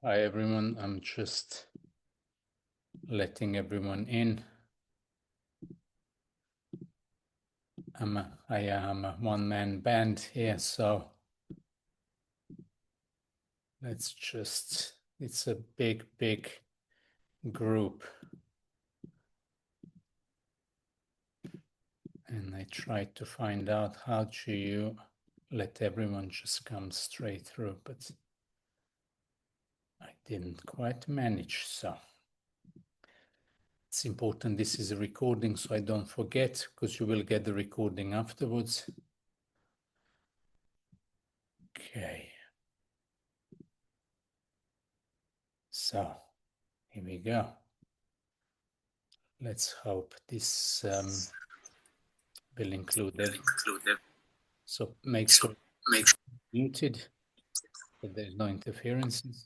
Hi everyone, I'm just letting everyone in. I am a one-man band here, so it's a big group. And I tried to find out how do you let everyone just come straight through, but I didn't quite manage, so. It's important this is a recording so I don't forget, because you will get the recording afterwards. Okay. So, here we go. Let's hope this will include it. So make sure it's muted, that there's no interferences.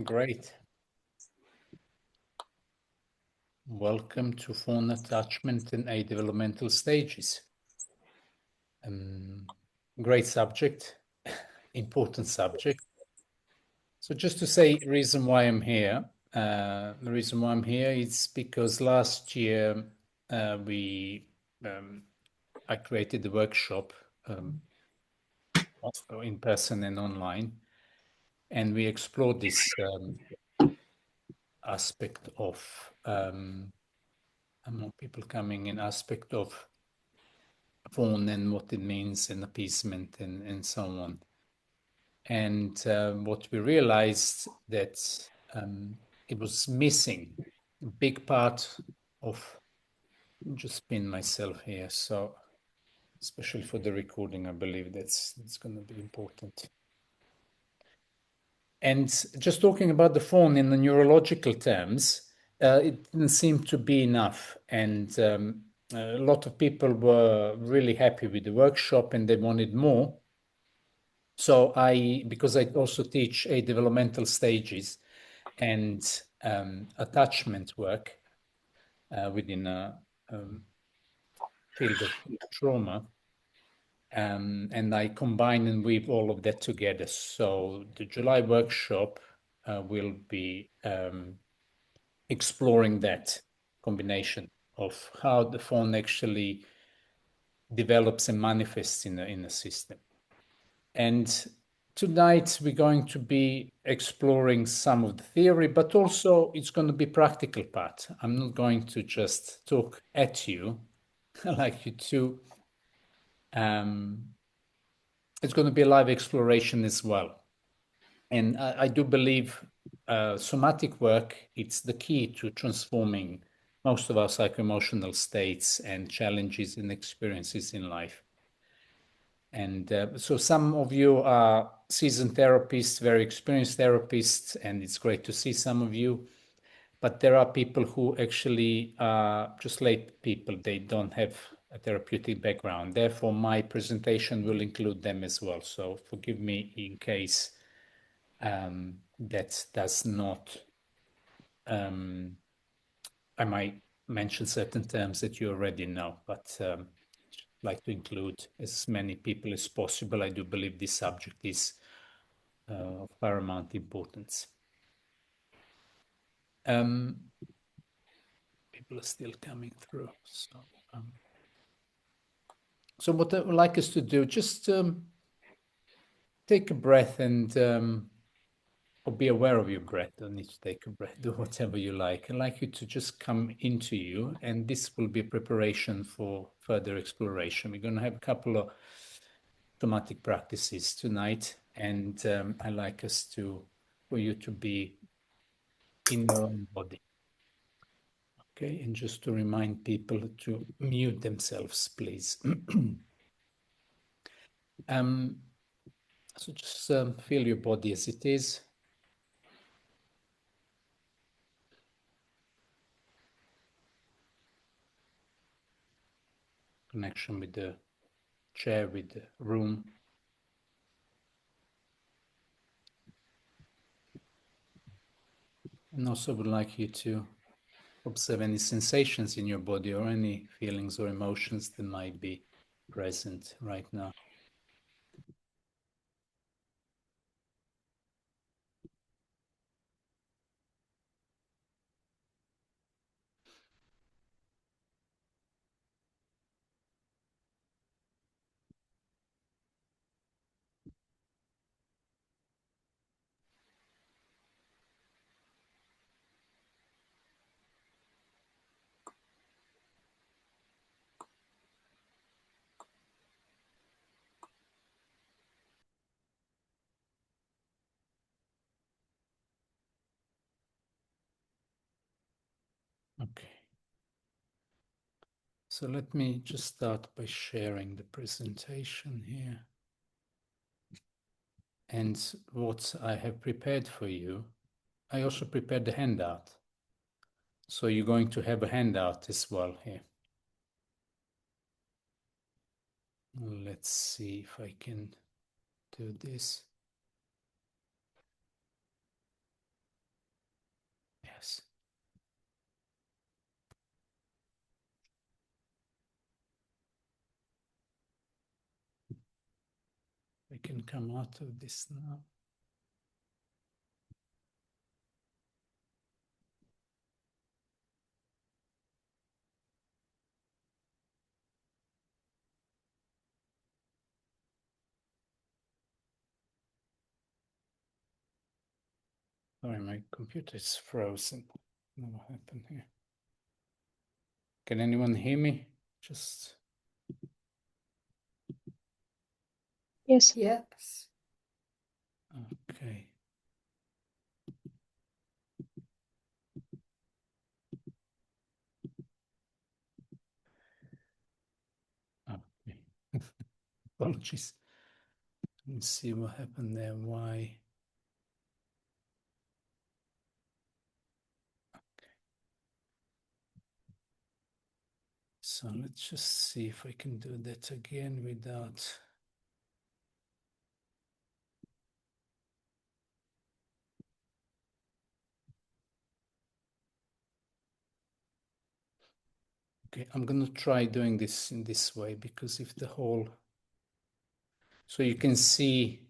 Great. Welcome to Fawn attachment and developmental stages. Great subject, important subject. So just to say, reason why I'm here. The reason why I'm here is because last year I created the workshop in person and online, and we explored this aspect of more people coming in, aspect of Fawn and what it means and appeasement and so on. And what we realized that it was missing a big part of, just spin myself here, so especially for the recording, I believe that's going to be important. And just talking about the Fawn in the neurological terms, it didn't seem to be enough. And a lot of people were really happy with the workshop and they wanted more. So because I also teach developmental stages and attachment work within a field of trauma, and I combine and weave all of that together. So the July workshop will be exploring that combination of how the Fawn actually develops and manifests in a system. And tonight we're going to be exploring some of the theory, but also it's going to be practical part. I'm not going to just talk at you. I'd like you to it's going to be a live exploration as well. And I do believe somatic work, it's the key to transforming most of our psycho-emotional states and challenges and experiences in life. And so some of you are seasoned therapists, very experienced therapists, and it's great to see some of you. But there are people who actually are just lay people. They don't have a therapeutic background. Therefore, my presentation will include them as well. So forgive me in case that does not, I might mention certain terms that you already know, but like to include as many people as possible. I do believe this subject is of paramount importance. People are still coming through. So what I would like us to do, just take a breath and or be aware of your breath. Don't need to take a breath. Do whatever you like. I'd like you to just come into you, and this will be preparation for further exploration. We're going to have a couple of somatic practices tonight, and I like us for you to be in your own body. Okay, and just to remind people to mute themselves, please. So just feel your body as it is. Connection with the chair, with the room. And also would like you to observe any sensations in your body or any feelings or emotions that might be present right now. Okay. So let me just start by sharing the presentation here. And what I have prepared for you, I also prepared the handout. So you're going to have a handout as well here. Let's see if I can do this. Yes. I can come out of this now. Sorry, my computer is frozen. I don't know what happened here. Can anyone hear me? Just. Yes. Yes. Okay. Okay. Apologies. Let's see what happened there. Why? Okay. So let's just see if I can do that again without. Okay, I'm going to try doing this in this way, because if the whole. So you can see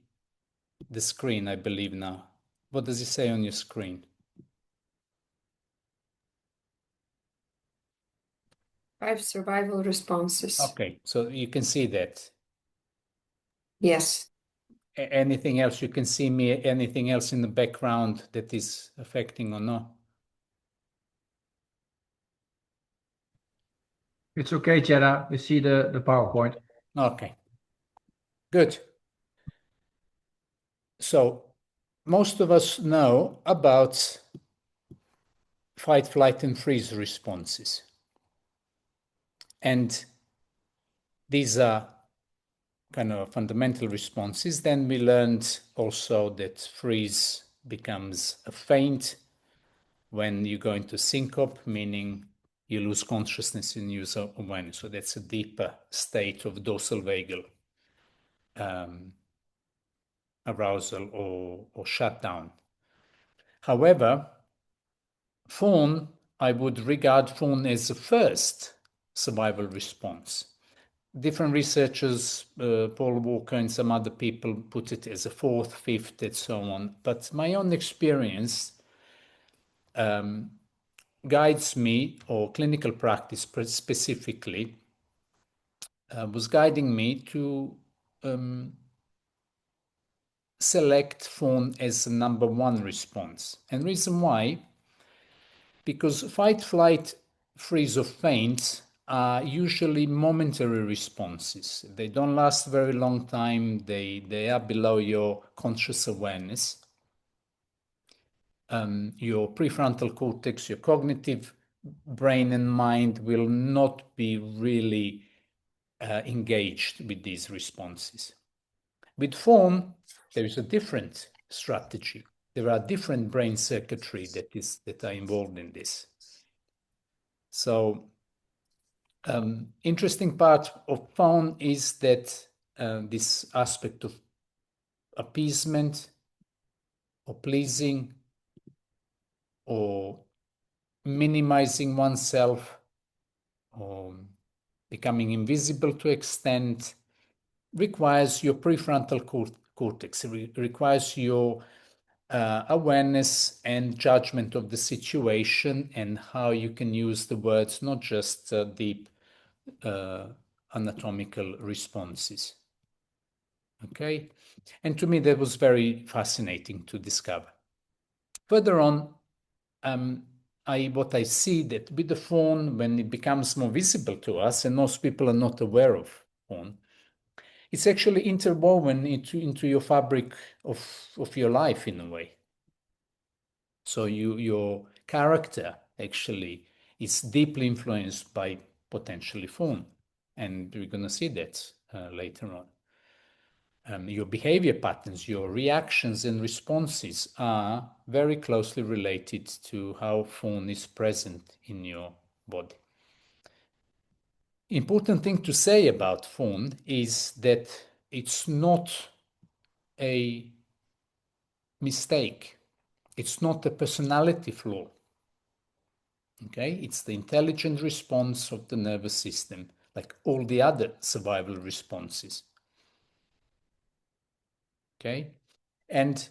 the screen, I believe now. What does it say on your screen? 5 survival responses. Okay, so you can see that. Yes. Anything else? You can see me, anything else in the background that is affecting or not? It's okay, Cheda. We see the PowerPoint. Okay, good. So most of us know about fight, flight, and freeze responses. And these are kind of fundamental responses. Then we learned also that freeze becomes a faint when you go into syncope, meaning you lose consciousness and use awareness. So that's a deeper state of dorsal vagal arousal or shutdown. However, Fawn, I would regard Fawn as the first survival response. Different researchers, Paul Walker and some other people, put it as a fourth, fifth, and so on. But my own experience guides me, or clinical practice specifically, was guiding me to select Fawn as the number one response. And reason why, because fight, flight, freeze, or faint are usually momentary responses. They don't last very long time. They are below your conscious awareness. Your prefrontal cortex, your cognitive brain and mind will not be really engaged with these responses. With Fawn, there is a different strategy. There are different brain circuitry that are involved in this. So, interesting part of Fawn is that this aspect of appeasement or pleasing or minimizing oneself or becoming invisible to extent requires your prefrontal cortex, requires your awareness and judgment of the situation and how you can use the words, not just deep anatomical responses. Okay, and to me that was very fascinating to discover. Further on, what I see that with the Fawn, when it becomes more visible to us, and most people are not aware of Fawn, it's actually interwoven into your fabric of your life in a way. So your character actually is deeply influenced by potentially Fawn. And we're going to see that later on. Your behavior patterns, your reactions and responses are very closely related to how Fawn is present in your body. Important thing to say about Fawn is that it's not a mistake. It's not a personality flaw. Okay, it's the intelligent response of the nervous system, like all the other survival responses. Okay, and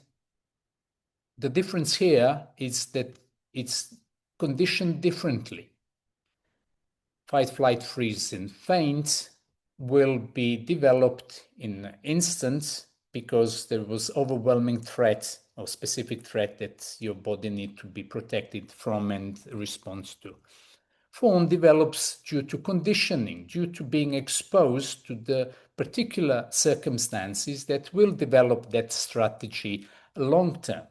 the difference here is that it's conditioned differently. Fight, flight, freeze, and faint will be developed in an instant because there was overwhelming threat or specific threat that your body needs to be protected from and responds to. Fawn develops due to conditioning, due to being exposed to the particular circumstances that will develop that strategy long term.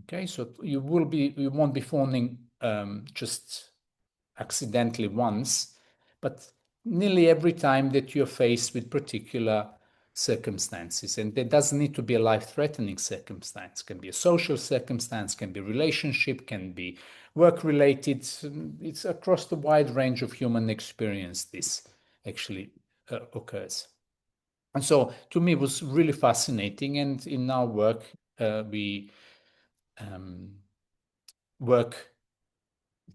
Okay, so you won't be fawning just accidentally once, but nearly every time that you're faced with particular circumstances. And there doesn't need to be a life-threatening circumstance. It can be a social circumstance, can be relationship, can be work-related. It's across the wide range of human experience this actually occurs. And so to me it was really fascinating. And in our work, we work,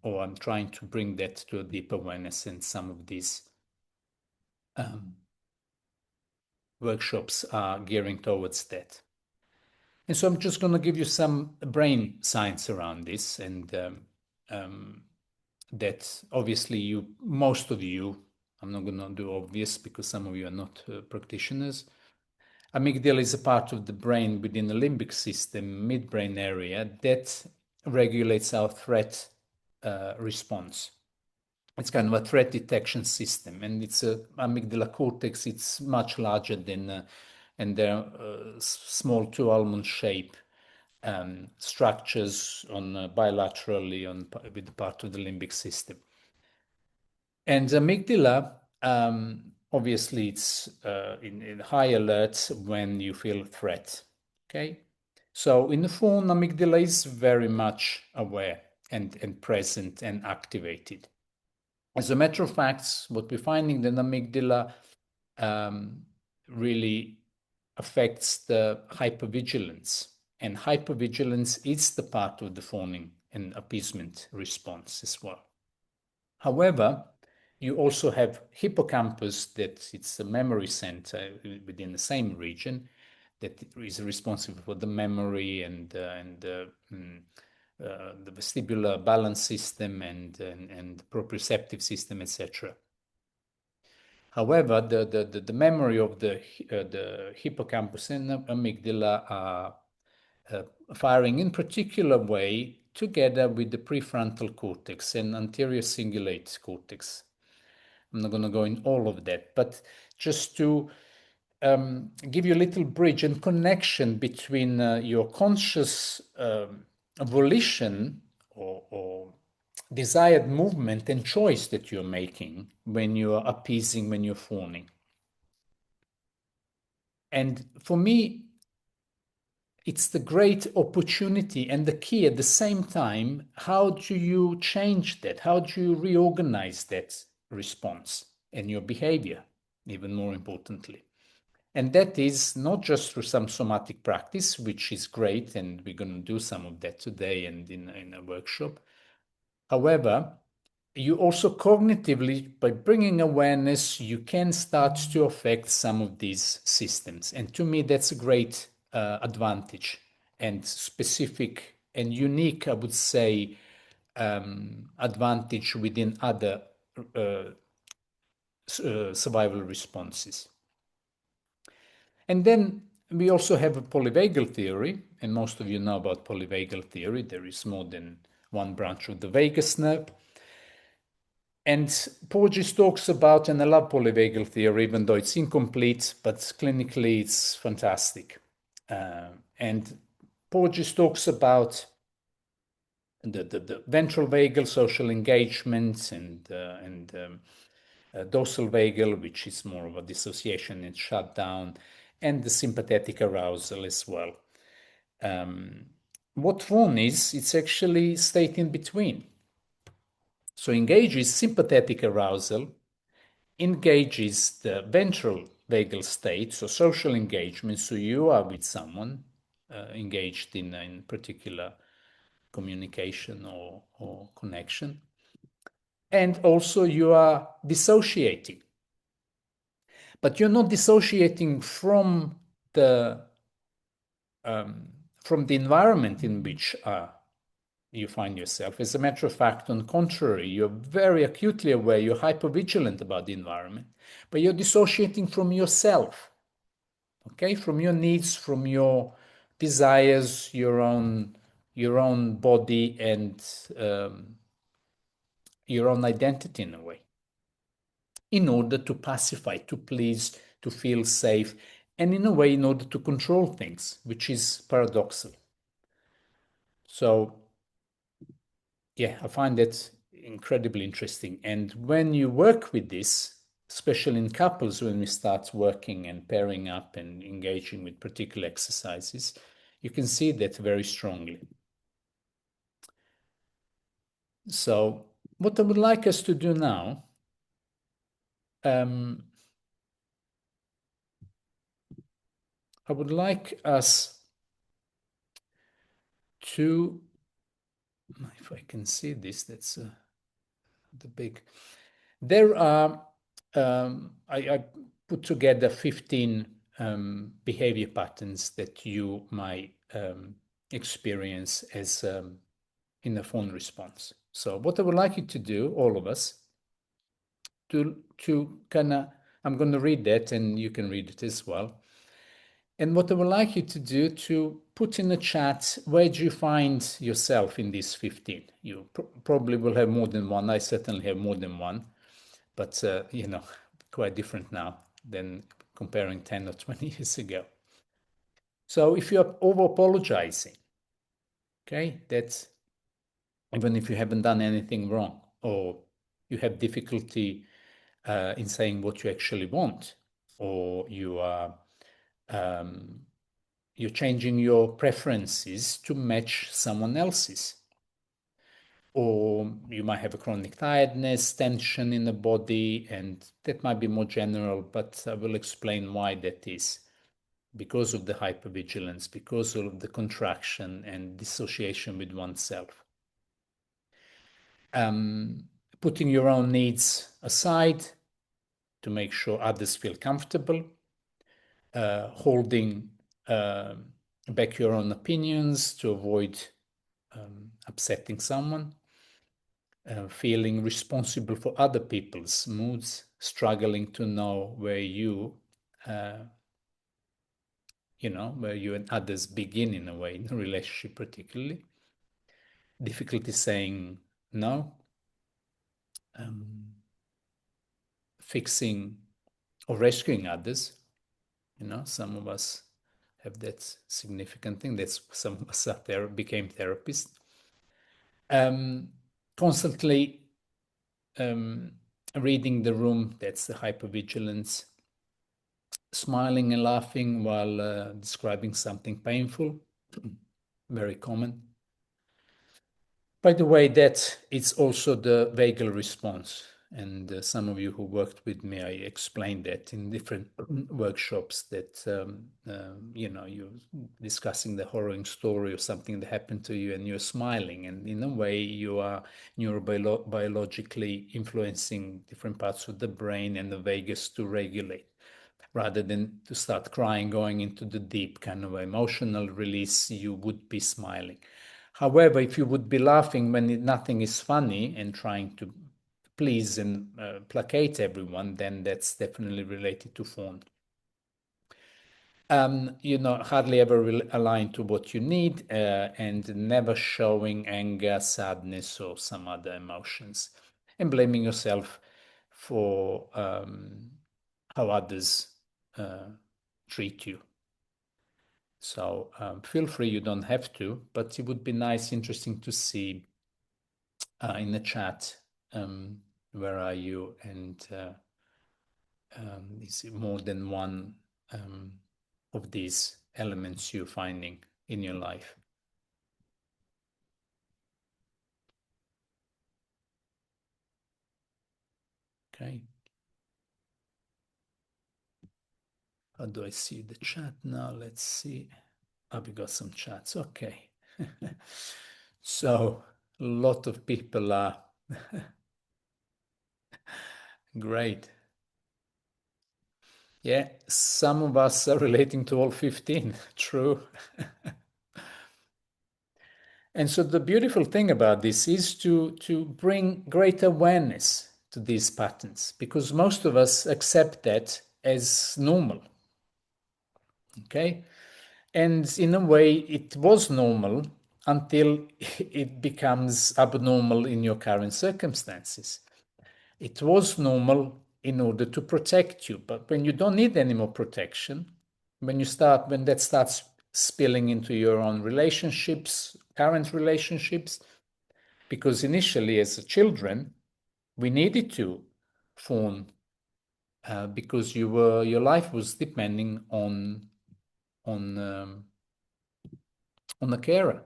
or I'm trying to bring that to a deep awareness, and some of these workshops are gearing towards that. And so I'm just going to give you some brain science around this, and that obviously most of you, I'm not going to do obvious because some of you are not practitioners. Amygdala is a part of the brain within the limbic system, midbrain area, that regulates our threat response. It's kind of a threat detection system, and it's a amygdala cortex. It's much larger than, and they're small 2 almond shape structures on bilaterally with the part of the limbic system. And the amygdala, obviously, it's in high alert when you feel threat. Okay, so in the Fawn, amygdala is very much aware and present and activated. As a matter of fact, what we're finding, the amygdala really affects the hypervigilance, and hypervigilance is the part of the fawning and appeasement response as well. However, you also have hippocampus, that it's a memory center within the same region that is responsible for the memory and the vestibular balance system and the proprioceptive system, etc. However, the memory of the hippocampus and the amygdala are firing in particular way together with the prefrontal cortex and anterior cingulate cortex. I'm not going to go in all of that, but just to give you a little bridge and connection between your conscious volition or desired movement and choice that you're making when you're appeasing, when you're fawning. And for me, it's the great opportunity and the key at the same time. How do you change that? How do you reorganize that response and your behavior, even more importantly? And that is not just through some somatic practice, which is great, and we're going to do some of that today and in a workshop. However, you also cognitively, by bringing awareness, you can start to affect some of these systems. And to me, that's a great advantage and specific and unique, I would say, advantage within other survival responses. And then we also have a polyvagal theory, and most of you know about polyvagal theory. There is more than one branch of the vagus nerve. And Porges talks about, and I love polyvagal theory, even though it's incomplete, but clinically it's fantastic. And Porges talks about the ventral vagal, social engagement, and dorsal vagal, which is more of a dissociation and shutdown, and the sympathetic arousal as well. What Fawn is, it's actually state in between. So engage is sympathetic arousal, engages the ventral vagal state, so social engagement. So you are with someone engaged in particular communication or connection. And also you are dissociating. But you're not dissociating from the environment in which you find yourself. As a matter of fact, on the contrary, you're very acutely aware, you're hypervigilant about the environment, but you're dissociating from yourself, okay? From your needs, from your desires, your own body, and your own identity in a way, in order to pacify, to please, to feel safe, and in a way, in order to control things, which is paradoxical. So, yeah, I find that incredibly interesting. And when you work with this, especially in couples, when we start working and pairing up and engaging with particular exercises, you can see that very strongly. So what I would like us to do now, I would like us to, if I can see this, that's the big, there are, I put together 15 behavior patterns that you might experience as in a Fawn response. So what I would like you to do, all of us, to kind of, I'm going to read that and you can read it as well. And what I would like you to do, to put in the chat, where do you find yourself in these 15? You probably will have more than one. I certainly have more than one, but you know, quite different now than comparing 10 or 20 years ago. So if you're over-apologizing, okay, that's even if you haven't done anything wrong, or you have difficulty in saying what you actually want, or you are you're changing your preferences to match someone else's, or you might have a chronic tiredness, tension in the body, and that might be more general, but I will explain why that is. Because of the hypervigilance, because of the contraction and dissociation with oneself. Putting your own needs aside to make sure others feel comfortable, holding back your own opinions to avoid upsetting someone, feeling responsible for other people's moods, struggling to know where you know, where you and others begin in a way, in a relationship particularly. Difficulty saying no, fixing or rescuing others. You know, some of us have that significant thing. That's some of us out there became therapists. Constantly reading the room, that's the hypervigilance. Smiling and laughing while describing something painful, very common. By the way, that it's also the vagal response. And some of you who worked with me, I explained that in different workshops that, you know, you're discussing the harrowing story of something that happened to you and you're smiling. And in a way, you are neurobiologically influencing different parts of the brain and the vagus to regulate, rather than to start crying, going into the deep kind of emotional release, you would be smiling. However, if you would be laughing when nothing is funny and trying to please and placate everyone, then that's definitely related to Fawn. You know, hardly ever aligned to what you need and never showing anger, sadness, or some other emotions, and blaming yourself for how others treat you. So feel free, you don't have to, but it would be nice, interesting to see in the chat. Where are you? And is it more than one of these elements you're finding in your life? Okay. How do I see the chat now? Let's see. Oh, we got some chats. Okay. So a lot of people are great. Yeah, some of us are relating to all 15. True. And so the beautiful thing about this is to bring great awareness to these patterns, because most of us accept that as normal. Okay? And in a way, it was normal until it becomes abnormal in your current circumstances. It was normal in order to protect you, but when you don't need any more protection, when that starts spilling into your own relationships, current relationships, because initially as children, we needed to fawn because your life was depending on a carer.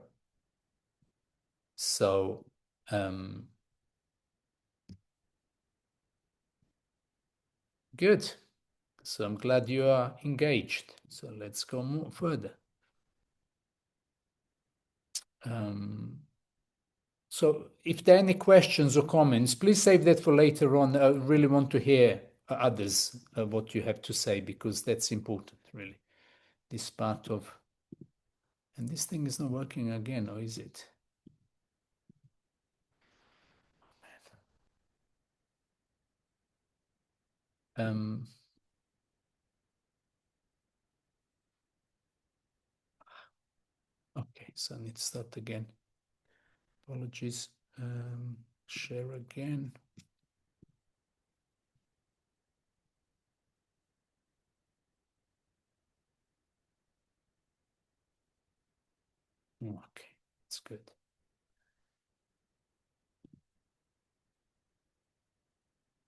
So good. So I'm glad you are engaged. So let's go more further. So if there are any questions or comments, please save that for later on. I really want to hear others what you have to say, because that's important, really. This part of... And this thing is not working again, or is it? Okay, so I need to start again. Apologies. Share again. Okay, that's good.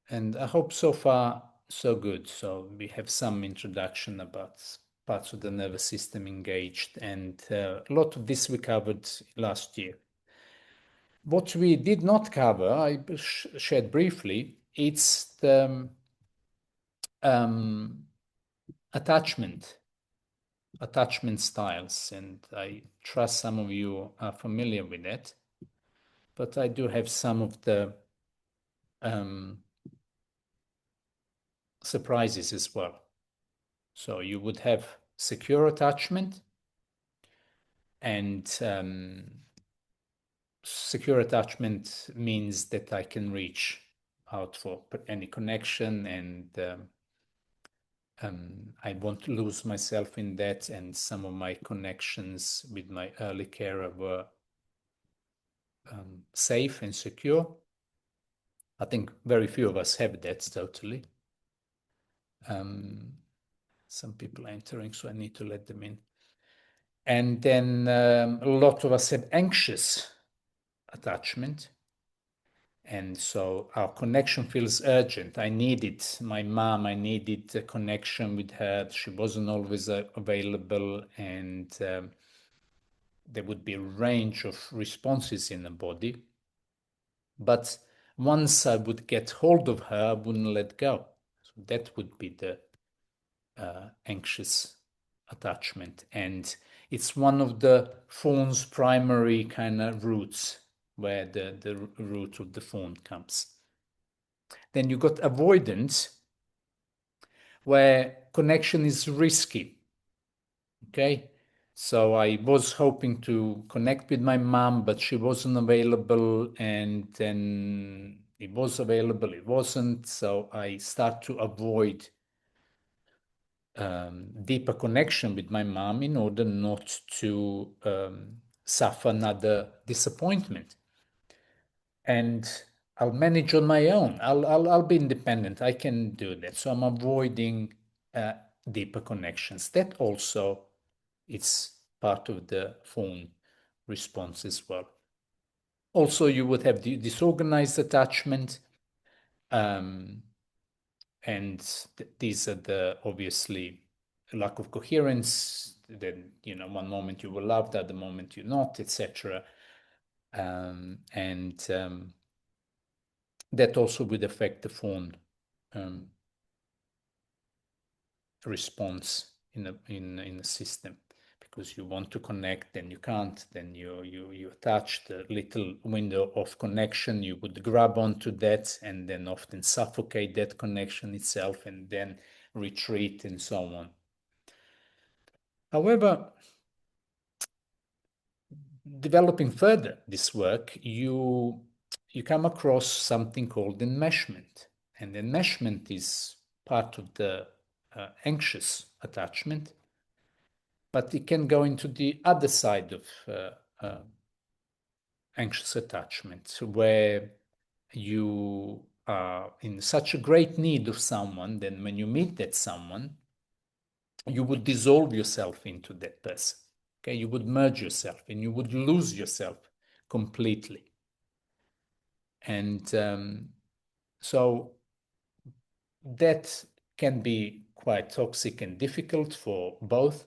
And I hope so far so good. So we have some introduction about parts of the nervous system engaged, and a lot of this we covered last year. What we did not cover, I shared briefly, it's the attachment styles, and I trust some of you are familiar with that, but I do have some of the surprises as well. So you would have secure attachment, and secure attachment means that I can reach out for any connection, and I won't lose myself in that. And some of my connections with my early carer were safe and secure. I think very few of us have that totally. Some people are entering, so I need to let them in. And then a lot of us have anxious attachment. And so our connection feels urgent. I needed my mom, I needed a connection with her. She wasn't always available, and there would be a range of responses in the body. But once I would get hold of her, I wouldn't let go. So that would be the anxious attachment. And it's one of the Fawn's primary kind of roots, where the root of the Fawn comes. Then you got avoidance, where connection is risky. Okay, so I was hoping to connect with my mom, but she wasn't available, and then it was available, it wasn't. So I start to avoid deeper connection with my mom in order not to suffer another disappointment. And I'll manage on my own. I'll be independent. I can do that. So I'm avoiding deeper connections. That also is part of the Fawn response as well. Also, you would have the disorganized attachment. And these are the obviously lack of coherence. Then, one moment you were loved, at the moment you're not, etc. And that also would affect the Fawn response in the system, because you want to connect, then you can't, then you attach the little window of connection, you would grab onto that and then often suffocate that connection itself and then retreat and so on. However, developing further this work, you come across something called enmeshment. And enmeshment is part of the anxious attachment, but it can go into the other side of anxious attachment, where you are in such a great need of someone, then when you meet that someone, you would dissolve yourself into that person. Okay, you would merge yourself and you would lose yourself completely. And so that can be quite toxic and difficult for both.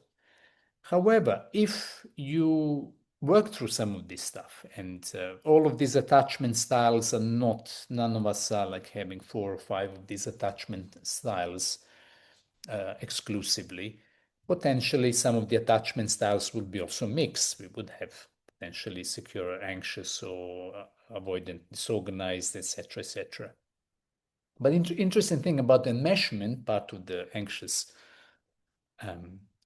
However, if you work through some of this stuff, and all of these attachment styles are not, none of us are like having 4 or 5 of these attachment styles exclusively. Potentially some of the attachment styles would be also mixed. We would have potentially secure, anxious, or avoidant, disorganized, etc., etc. But interesting thing about the enmeshment part of the anxious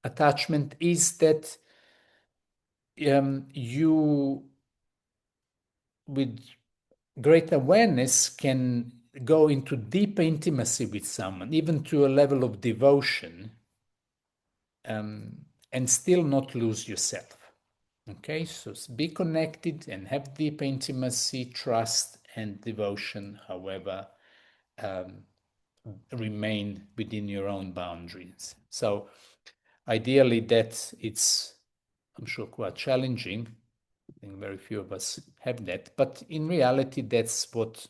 attachment is that you, with great awareness, can go into deeper intimacy with someone, even to a level of devotion, and still not lose yourself. Okay, so be connected and have deep intimacy, trust, and devotion, however, remain within your own boundaries. So ideally, that it's, I'm sure, quite challenging. I think very few of us have that, but in reality, that's what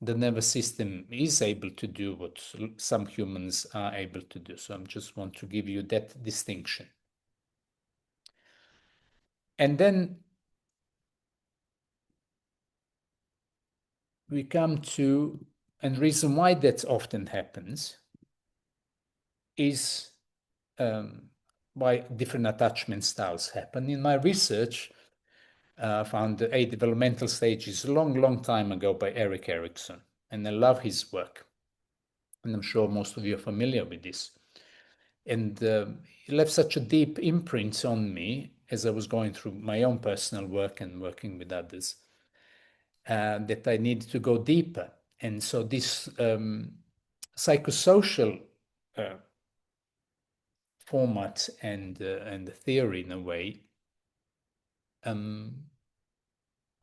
the nervous system is able to do, what some humans are able to do. So I just want to give you that distinction. And then we come to, and reason why that often happens is why different attachment styles happen. In my research, found the 8 developmental stages a long time ago by Erik Erikson, and I love his work. And I'm sure most of you are familiar with this. And he left such a deep imprint on me as I was going through my own personal work and working with others, that I needed to go deeper. And so this psychosocial format and the theory, in a way,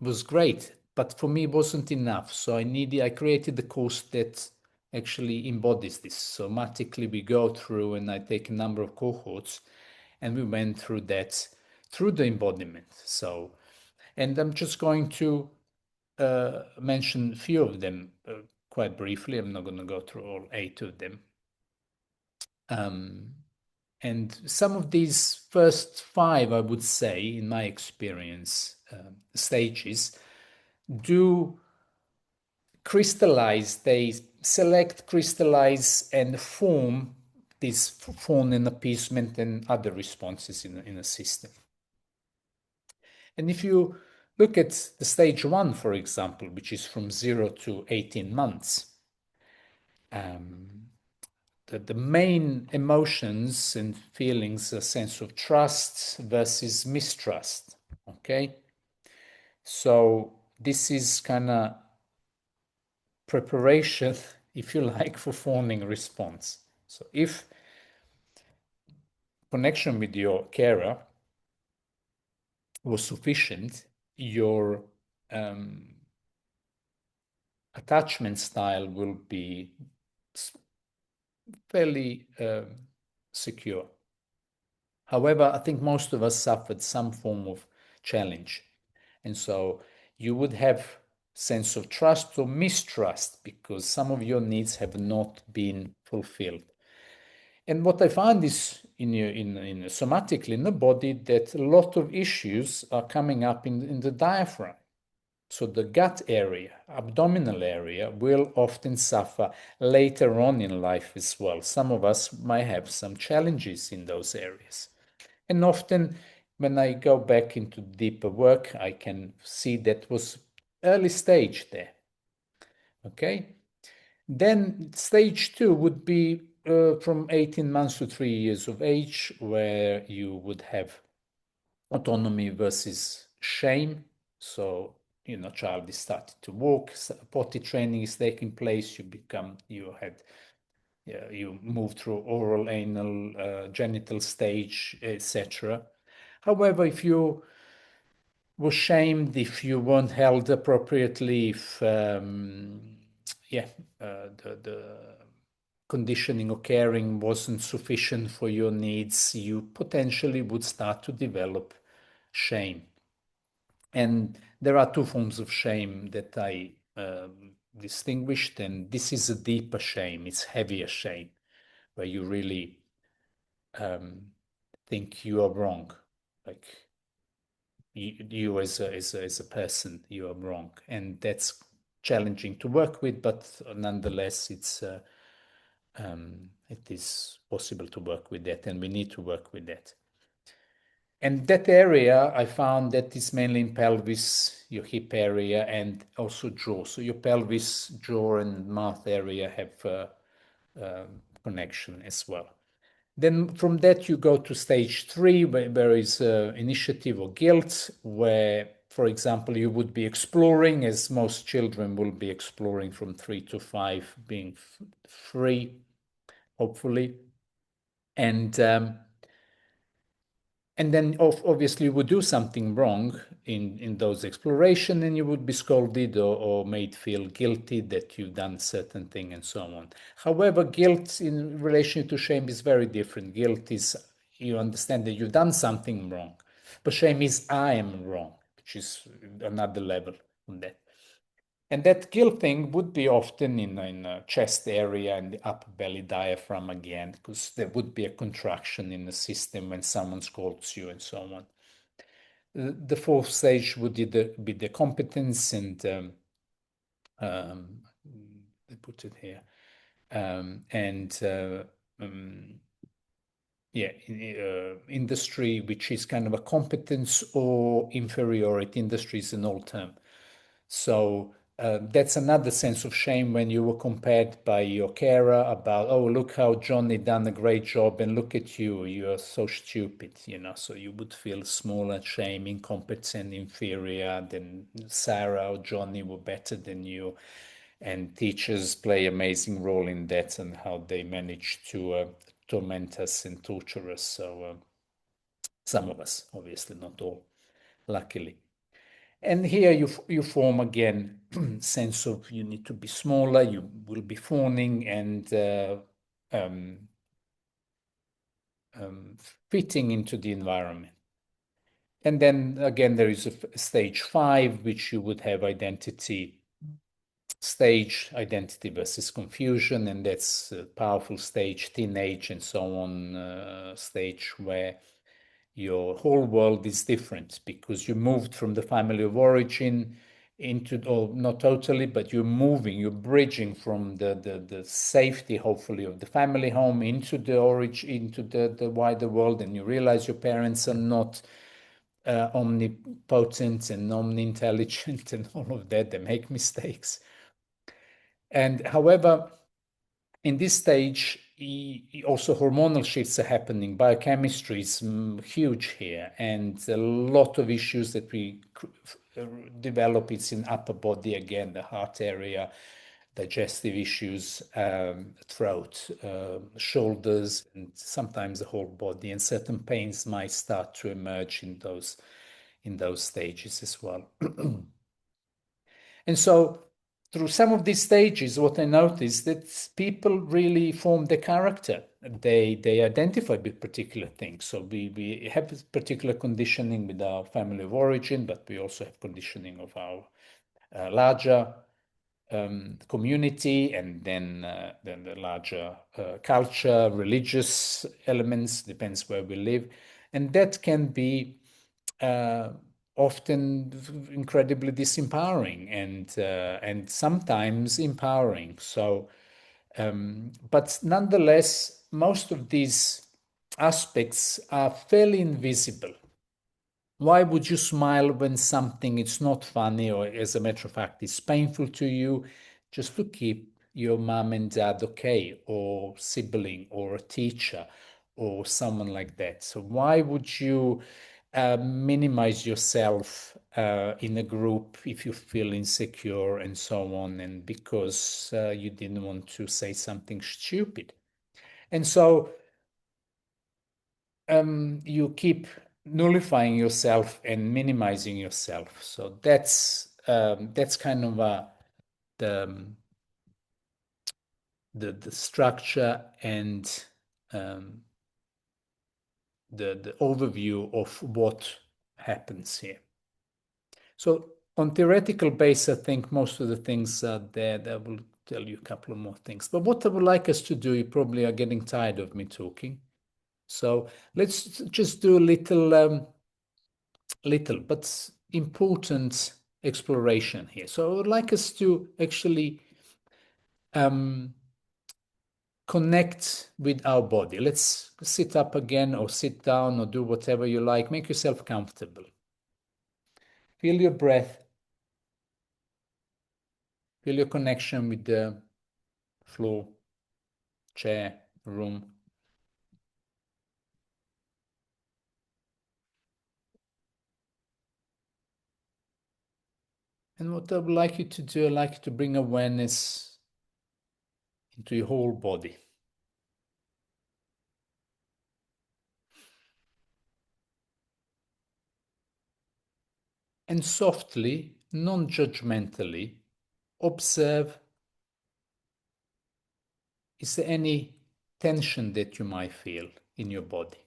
was great, but for me it wasn't enough. So I created the course that actually embodies this. So automatically we go through, and I take a number of cohorts, and we went through that, through the embodiment. So, and I'm just going to mention a few of them quite briefly. I'm not going to go through all 8 of them. And some of these first 5, I would say, in my experience, stages, do crystallize, they select, crystallize, and form this fawn and appeasement and other responses in a system. And if you look at the stage 1, for example, which is from 0 to 18 months, the main emotions and feelings, a sense of trust versus mistrust. Okay, so this is kind of preparation, if you like, for fawning response. So if connection with your carer was sufficient, your attachment style will be fairly secure. However, I think most of us suffered some form of challenge. And so you would have sense of trust or mistrust because some of your needs have not been fulfilled. And what I find is in somatically in the body that a lot of issues are coming up in the diaphragm. So the gut area, abdominal area, will often suffer later on in life as well. Some of us might have some challenges in those areas. And often when I go back into deeper work, I can see that was early stage there. Okay? Then stage 2 would be from 18 months to 3 years of age, where you would have autonomy versus shame. So, child is starting to walk, potty training is taking place, you move through oral, anal, genital stage, etc. However, if you were shamed, if you weren't held appropriately, if the conditioning or caring wasn't sufficient for your needs, you potentially would start to develop shame. And there are two forms of shame that I distinguished, and this is a deeper shame. It's heavier shame, where you really think you are wrong, like you as a person, you are wrong, and that's challenging to work with. But nonetheless, it is possible to work with that, and we need to work with that. And that area, I found that is mainly in pelvis, your hip area, and also jaw. So your pelvis, jaw, and mouth area have connection as well. Then from that, you go to stage 3, where there is initiative or guilt, where, for example, you would be exploring, as most children will be exploring from 3 to 5, being free, hopefully. And then obviously you would do something wrong in those exploration, and you would be scolded or made feel guilty that you've done certain thing and so on. However, guilt in relation to shame is very different. Guilt is you understand that you've done something wrong, but shame is I am wrong, which is another level on that. And that guilt thing would be often in the chest area and the upper belly diaphragm again, because there would be a contraction in the system when someone scolds you and so on. The fourth stage would be the competence, and I put it here, industry, which is kind of a competence or inferiority. Industry is an old term. So that's another sense of shame when you were compared by your carer about, oh, look how Johnny done a great job, and look at you, you're so stupid, so you would feel small and shame, incompetent, inferior, then Sarah or Johnny were better than you. And teachers play an amazing role in that, and how they manage to torment us and torture us. So some of us, obviously not all, luckily. And here you form again sense of you need to be smaller, you will be fawning, and fitting into the environment. And then again, there is a stage 5, which you would have identity stage, identity versus confusion, and that's a powerful stage, teenage and so on, stage where your whole world is different because you moved from the family of origin into, or not totally, but you're bridging from the safety, hopefully, of the family home into the origin, into the wider world, and you realize your parents are not omnipotent and omni-intelligent and all of that. They make mistakes. And however, in this stage, also hormonal shifts are happening. Biochemistry is huge here, and a lot of issues that we develop, it's in upper body again, the heart area, digestive issues, throat, shoulders, and sometimes the whole body, and certain pains might start to emerge in those stages as well. And so through some of these stages, what I noticed that people really form their character. they identify with particular things. So we have particular conditioning with our family of origin, but we also have conditioning of our larger community, and then the larger culture, religious elements, depends where we live. And that can be often incredibly disempowering and sometimes empowering. So, but nonetheless, most of these aspects are fairly invisible. Why would you smile when something is not funny, or as a matter of fact is painful to you, just to keep your mom and dad okay, or sibling, or a teacher, or someone like that? So why would you minimize yourself in a group if you feel insecure and so on, and because you didn't want to say something stupid? And so you keep nullifying yourself and minimizing yourself. So that's kind of the structure and the overview of what happens here. So on theoretical base, I think most of the things are there. I will tell you a couple of more things. But what I would like us to do, you probably are getting tired of me talking. So let's just do a little but important exploration here. So I would like us to actually connect with our body. Let's sit up again, or sit down, or do whatever you like. Make yourself comfortable. Feel your breath. Feel your connection with the floor, chair, room. And what I would like you to do, I'd like you to bring awareness into your whole body. And softly, non-judgmentally, observe, is there any tension that you might feel in your body?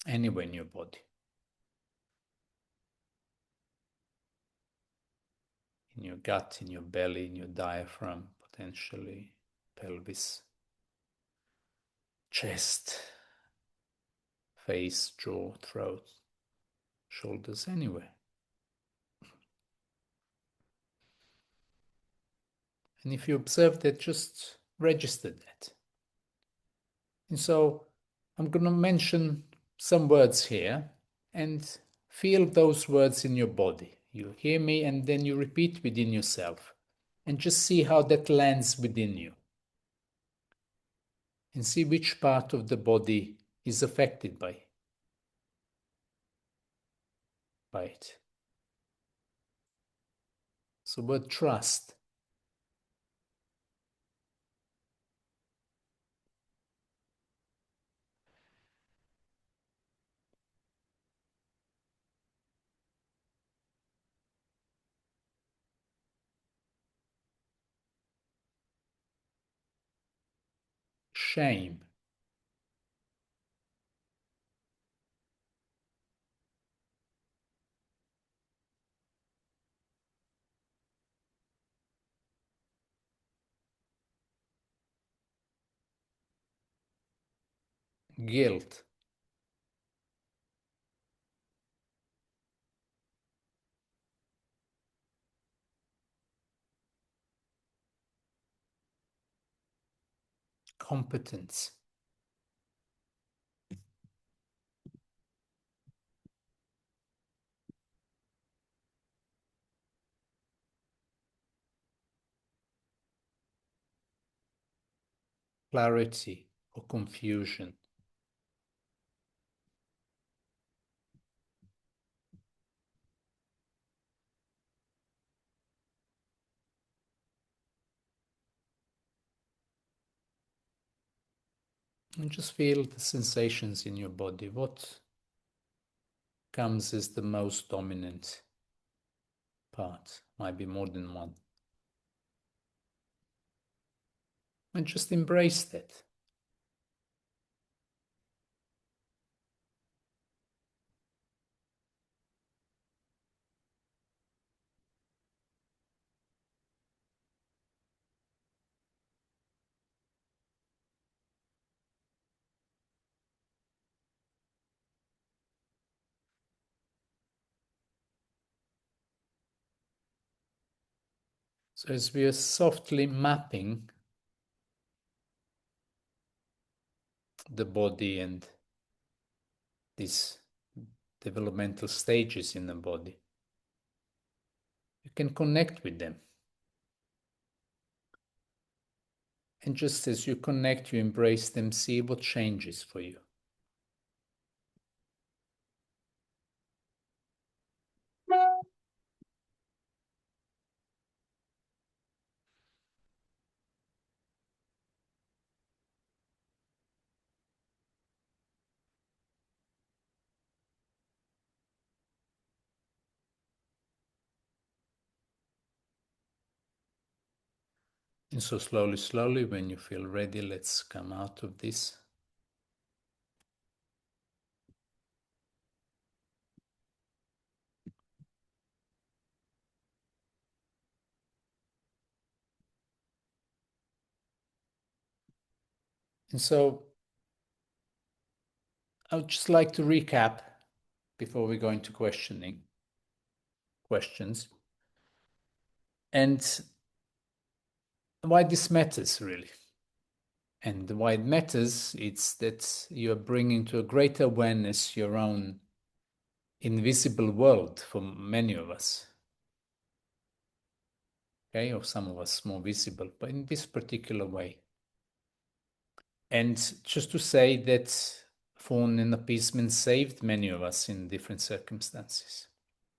Anywhere in your body? In your gut, in your belly, in your diaphragm, potentially, pelvis, chest, face, jaw, throat, shoulders, anywhere. And if you observe that, just register that. And so I'm going to mention some words here, and feel those words in your body. You hear me, and then you repeat within yourself, and just see how that lands within you. And see which part of the body is affected by it. So word trust. Shame. Guilt. Competence. Clarity or confusion. And just feel the sensations in your body. What comes as the most dominant part? Might be more than one. And just embrace that. So as we are softly mapping the body and these developmental stages in the body, you can connect with them. And just as you connect, you embrace them, see what changes for you. And so slowly, when you feel ready, let's come out of this. And so I would just like to recap before we go into questions. And why this matters, really. And why it matters, it's that you are bringing to a greater awareness your own invisible world for many of us. Okay, or some of us more visible, but in this particular way. And just to say that Fawn and appeasement saved many of us in different circumstances.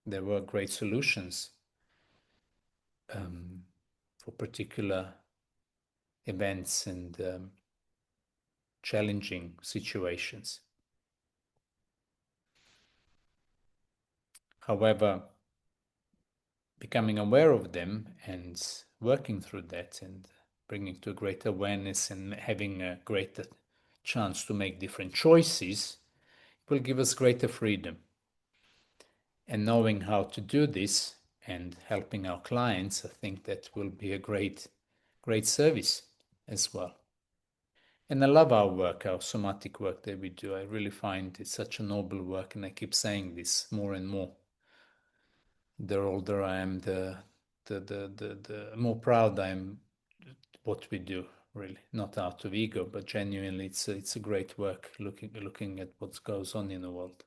There were great solutions for particular events and challenging situations. However, becoming aware of them and working through that and bringing to a greater awareness and having a greater chance to make different choices will give us greater freedom. And knowing how to do this and helping our clients, I think that will be a great service as well. And I love our work, our somatic work that we do. I really find it's such a noble work, and I keep saying this more and more. The older I am, the more proud I am what we do, really. Not out of ego, but genuinely, it's a great work looking at what goes on in the world.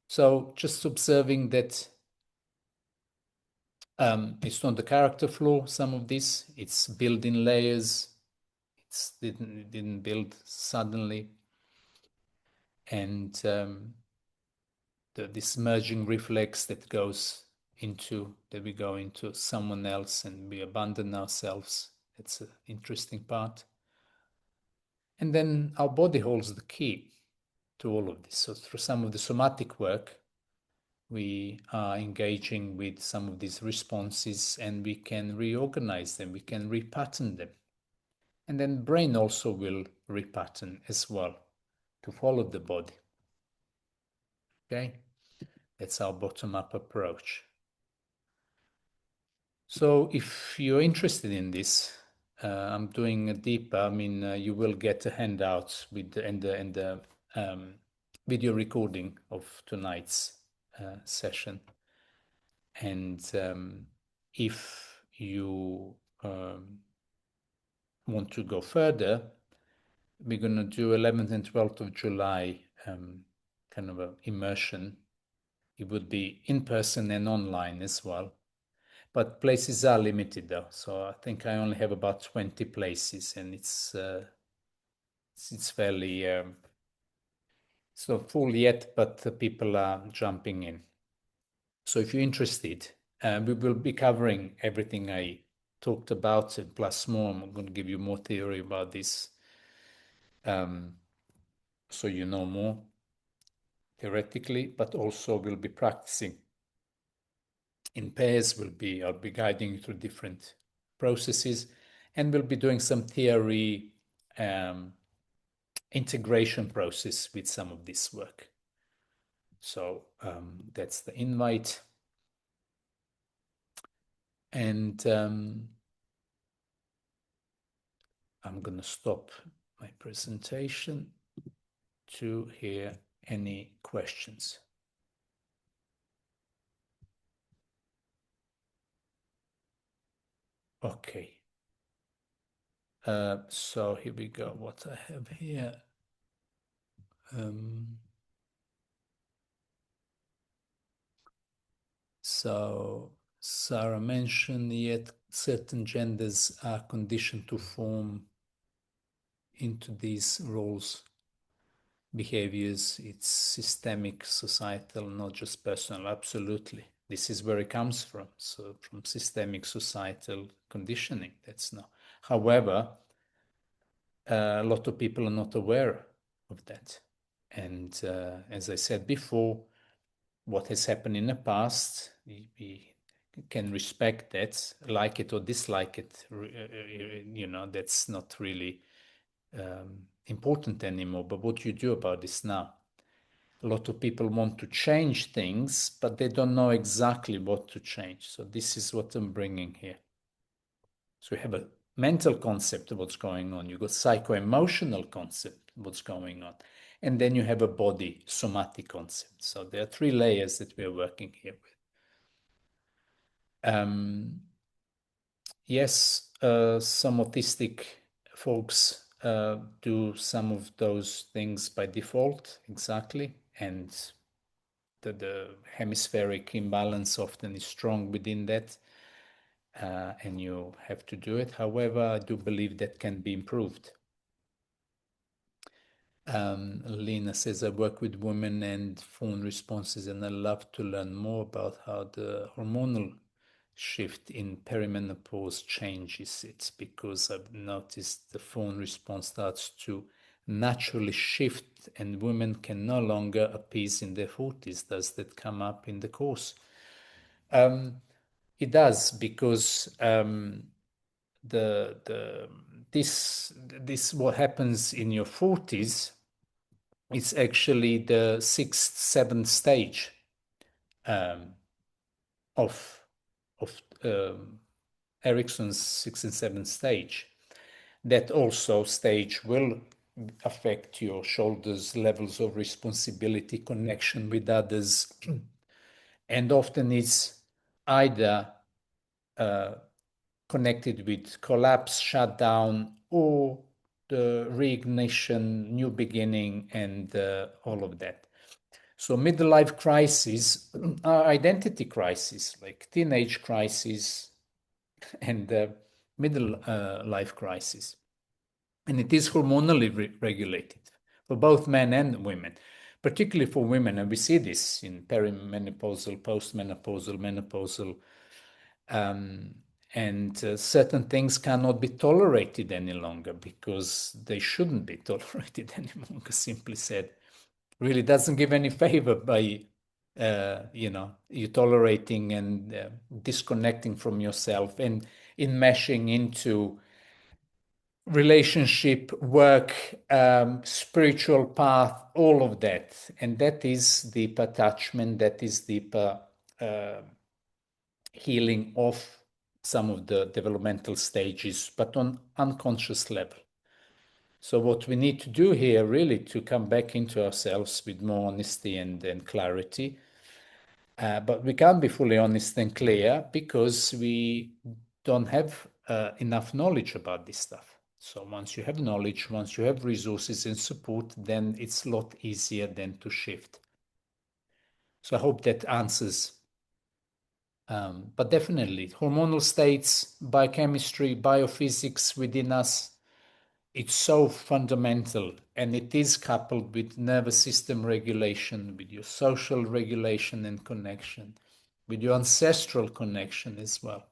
So just observing that it's not the character flaw, some of this, it's built in layers. It didn't build suddenly. And this merging reflex that we go into someone else and we abandon ourselves. It's an interesting part. And then our body holds the key to all of this. So through some of the somatic work, we are engaging with some of these responses and we can reorganize them, we can repattern them. And then brain also will repattern as well to follow the body. Okay? That's our bottom-up approach. So if you're interested in this, I'm doing a deeper. You will get a handout with the video recording of tonight's session. And if you want to go further, we're going to do 11th and 12th of July kind of an immersion. It would be in person and online as well. But places are limited though. So I think I only have about 20 places and it's fairly, it's not full yet, but people are jumping in. So if you're interested, we will be covering everything I talked about and plus more. I'm going to give you more theory about this. So you know more theoretically, but also we'll be practicing in pairs. I'll be guiding you through different processes. And we'll be doing some theory integration process with some of this work. So that's the invite. And I'm going to stop my presentation to hear any questions. Okay. So here we go. What I have here. So Sarah mentioned yet certain genders are conditioned to form into these roles, behaviors. It's systemic, societal, not just personal. Absolutely. This is where it comes from. So from systemic societal conditioning. That's not. However, a lot of people are not aware of that. And as I said before, what has happened in the past, we can respect that, like it or dislike it. That's not really important anymore. But what you do about this now? A lot of people want to change things, but they don't know exactly what to change. So this is what I'm bringing here. So you have a mental concept of what's going on. You got psycho-emotional concept of what's going on. And then you have a body somatic concept. So there are three layers that we're working here with. Yes, some autistic folks do some of those things by default, exactly. And the hemispheric imbalance often is strong within that. And you have to do it. However, I do believe that can be improved. Lena says, I work with women and Fawn responses, and I love to learn more about how the hormonal shift in perimenopause changes it, because I've noticed the Fawn response starts to naturally shift and women can no longer appease in their 40s. Does that come up in the course? It does, because this what happens in your 40s. It's actually the 6th, 7th stage of Erickson's 6th and 7th stage. That also stage will affect your shoulders, levels of responsibility, connection with others, and often it's either connected with collapse, shutdown, or the reignition, new beginning, and all of that. So midlife crises are identity crises, like teenage crisis and middle life crisis. And it is hormonally regulated for both men and women, particularly for women. And we see this in perimenopausal, postmenopausal, menopausal. And certain things cannot be tolerated any longer because they shouldn't be tolerated any longer, simply said. Really doesn't give any favor by, you tolerating and disconnecting from yourself and enmeshing into relationship, work, spiritual path, all of that. And that is deeper attachment, that is deeper healing of some of the developmental stages, but on unconscious level. So what we need to do here really to come back into ourselves with more honesty and clarity. But we can't be fully honest and clear because we don't have enough knowledge about this stuff. So once you have knowledge, once you have resources and support, then it's a lot easier then to shift. So I hope that answers. But definitely, hormonal states, biochemistry, biophysics within us, it's so fundamental, and it is coupled with nervous system regulation, with your social regulation and connection, with your ancestral connection as well.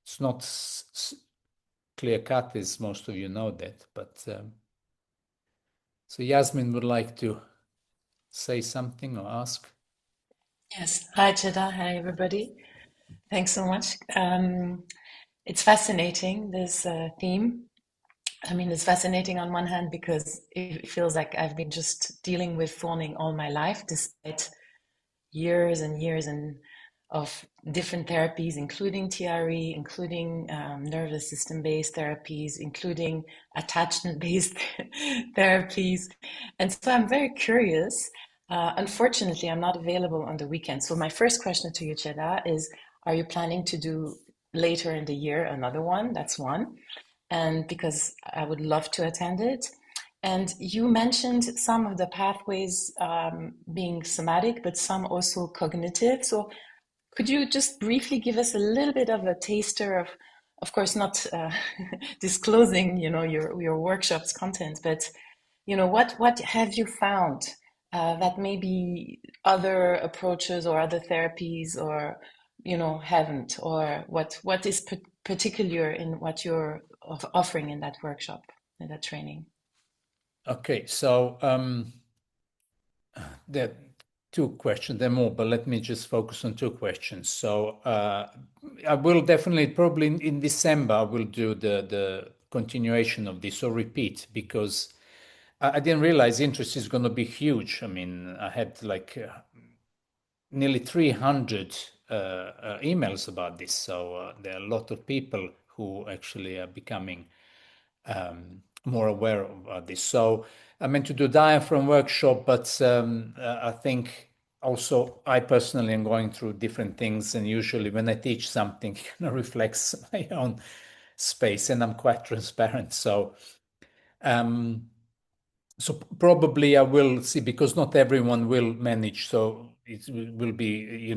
It's not clear cut, as most of you know that, but so Yasmin would like to say something or ask. Yes. Hi, Cheda. Hi, everybody. Thanks so much. It's fascinating, this theme. I mean, it's fascinating on one hand because it feels like I've been just dealing with fawning all my life, despite years and years of different therapies, including TRE, including nervous system-based therapies, including attachment-based therapies. And so I'm very curious. Unfortunately, I'm not available on the weekend. So my first question to you, Cheda, is, are you planning to do later in the year another one? That's one. And because I would love to attend it. And you mentioned some of the pathways being somatic, but some also cognitive. So could you just briefly give us a little bit of a taster of course, not disclosing, your workshop's content, but what have you found that maybe other approaches or other therapies or haven't, or what is particular in what you're offering in that workshop, in that training? Okay, so there are two questions. There are more, but let me just focus on two questions. So I will definitely, probably in December, I will do the continuation of this or repeat, because I didn't realize interest is going to be huge. I mean, I had like nearly 300 emails about this. So there are a lot of people who actually are becoming more aware of this. So I meant to do diaphragm workshop, but I think also I personally am going through different things, and usually when I teach something, it kind of reflects my own space, and I'm quite transparent. So probably I will see, because not everyone will manage. So it will be,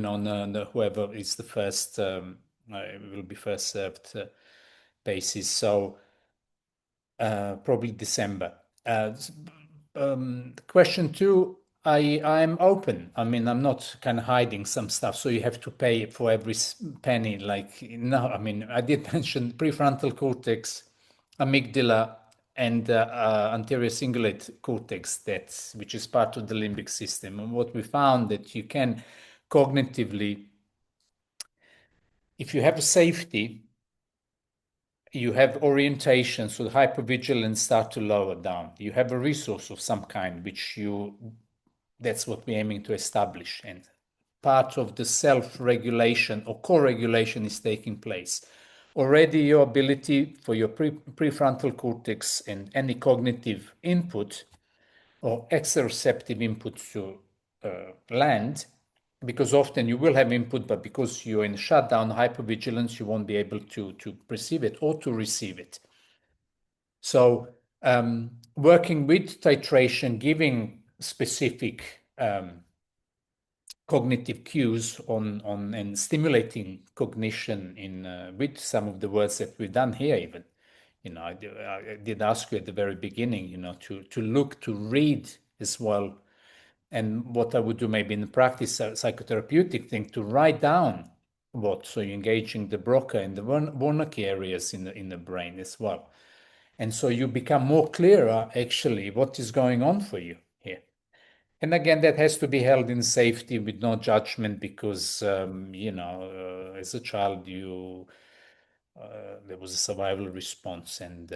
whoever is the first, it will be first served basis. So probably December. Question two, I'm open. I mean, I'm not kind of hiding some stuff. So you have to pay for every penny. Like, no, I mean, I did mention prefrontal cortex, amygdala, and anterior cingulate cortex, which is part of the limbic system. And what we found that you can cognitively, if you have a safety, you have orientation, so the hypervigilance start to lower down. You have a resource of some kind, that's what we're aiming to establish. And part of the self-regulation or co-regulation is taking place. Already your ability for your prefrontal cortex and any cognitive input or exteroceptive input to land, because often you will have input, but because you're in shutdown, hypervigilance, you won't be able to perceive it or to receive it. So working with titration, giving specific cognitive cues on and stimulating cognition with some of the words that we've done here even. I did ask you at the very beginning, to look, to read as well. And what I would do maybe in the practice, a psychotherapeutic thing, to write down so you're engaging the Broca and the Wernicke areas in the brain as well. And so you become more clearer actually what is going on for you here. And again, that has to be held in safety with no judgment, because, as a child, there was a survival response. And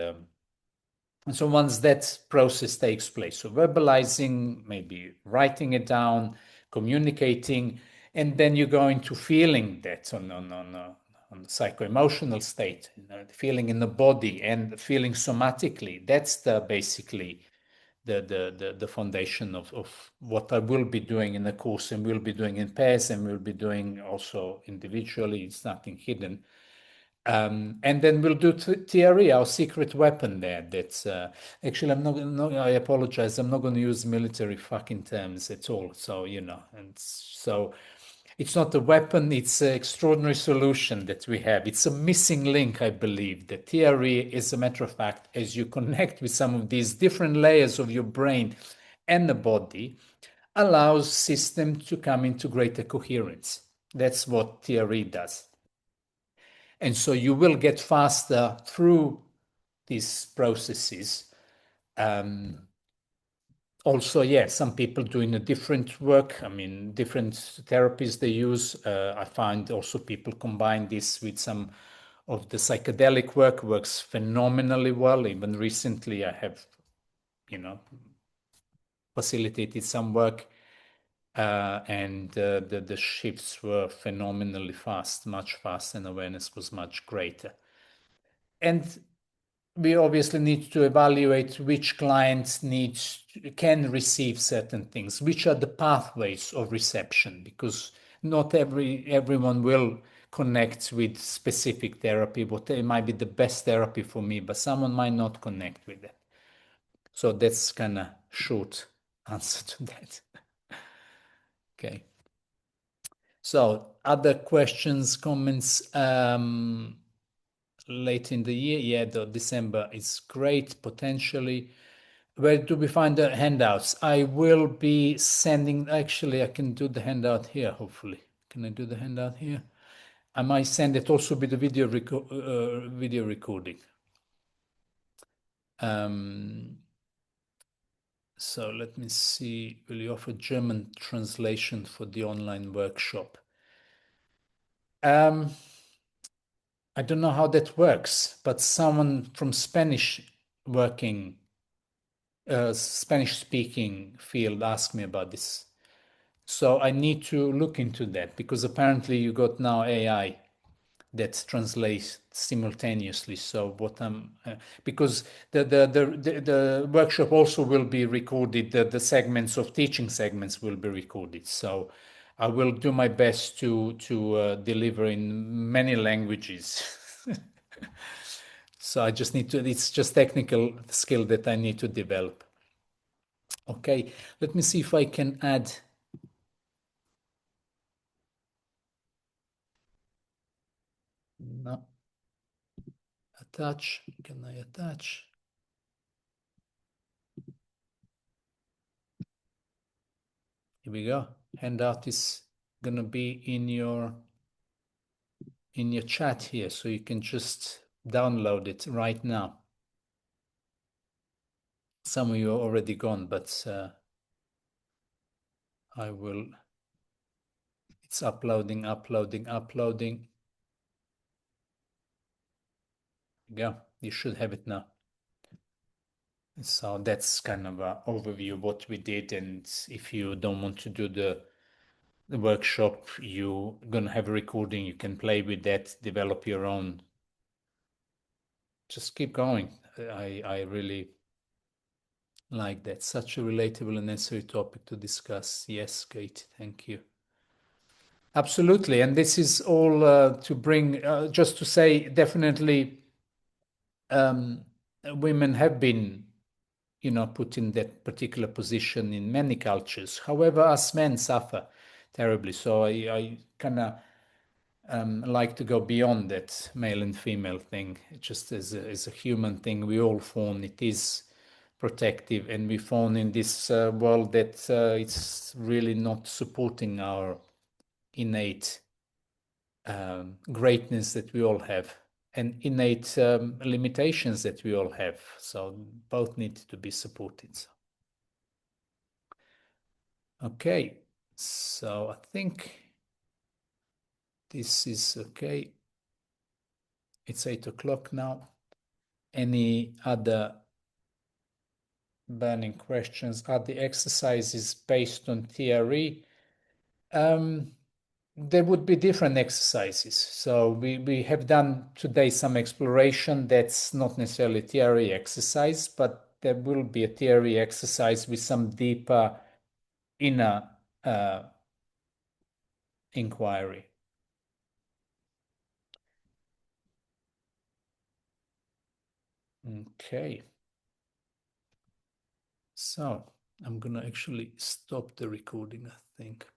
so once that process takes place, so verbalizing, maybe writing it down, communicating, and then you go into feeling that on the psycho-emotional state, feeling in the body and feeling somatically. That's basically the foundation of what I will be doing in the course, and will be doing in pairs, and will be doing also individually. It's nothing hidden. And then we'll do TRE, our secret weapon there. That's actually, I apologize, I'm not going to use military fucking terms at all. So, and so it's not a weapon, it's an extraordinary solution that we have. It's a missing link, I believe. The TRE, as a matter of fact, as you connect with some of these different layers of your brain and the body, allows system to come into greater coherence. That's what TRE does. And so you will get faster through these processes. Also, yeah, some people doing a different work. I mean, different therapies they use. I find also people combine this with some of the psychedelic work works phenomenally well. Even recently, I have, facilitated some work, and the shifts were phenomenally fast, much faster, and awareness was much greater. And we obviously need to evaluate which clients can receive certain things, which are the pathways of reception, because not everyone will connect with specific therapy. What it might be the best therapy for me, but someone might not connect with it. So that's kind of short answer to that. Okay. So other questions, comments? Late in the year, yeah, the December is great potentially. Where do we find the handouts? I will be sending, actually I can do the handout here, hopefully. Can I do the handout here? I might send it also with the video recording. So let me see, will you offer German translation for the online workshop? I don't know how that works, but someone from Spanish speaking field asked me about this. So I need to look into that, because apparently you got now AI that translates simultaneously. So because the workshop also will be recorded, the segments of teaching segments will be recorded. So I will do my best to deliver in many languages. So I just need to, it's just technical skill that I need to develop. Okay, let me see if I can add. No. Attach, can I attach? Here we go. Handout is gonna be in your chat here, so you can just download it right now. Some of you are already gone, but I will. It's uploading. Yeah, you should have it now. So that's kind of an overview of what we did, and if you don't want to do the workshop, you're gonna have a recording, you can play with that, develop your own. Just keep going. I really like that. Such a relatable and necessary topic to discuss. Yes, Kate, thank you. Absolutely, and this is all to bring, just to say, definitely women have been, put in that particular position in many cultures. However, us men suffer terribly. So I kind of like to go beyond that male and female thing, just as a human thing. We all fawn. It is protective, and we fawn in this world that it's really not supporting our innate greatness that we all have, and innate limitations that we all have. So both need to be supported. Okay, so I think this is okay. It's 8 o'clock now. Any other burning questions? Are the exercises based on theory? There would be different exercises. So we have done today some exploration that's not necessarily theory exercise, but there will be a theory exercise with some deeper inner inquiry. Okay. So I'm gonna actually stop the recording, I think.